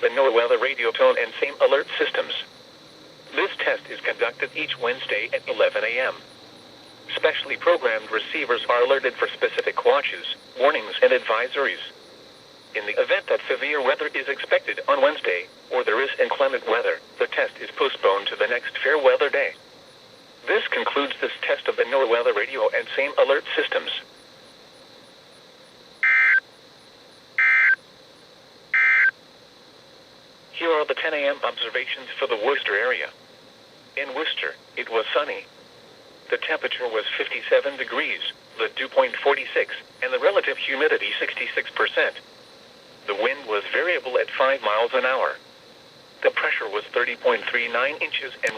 the NOAA weather radio tone and same alert systems. This test is conducted each Wednesday at 11 a.m. Specially programmed receivers are alerted for specific watches, warnings, and advisories. In the event that severe weather is expected on Wednesday, or there is inclement weather, the test is postponed to the next fair weather day. This concludes this test of the NOAA weather radio and same alert systems. Here are the 10 a.m. observations for the Worcester area. In Worcester, it was sunny. The temperature was 57 degrees, the dew point 46, and the relative humidity 66%. The wind was variable at 5 miles an hour. The pressure was 30.39 inches and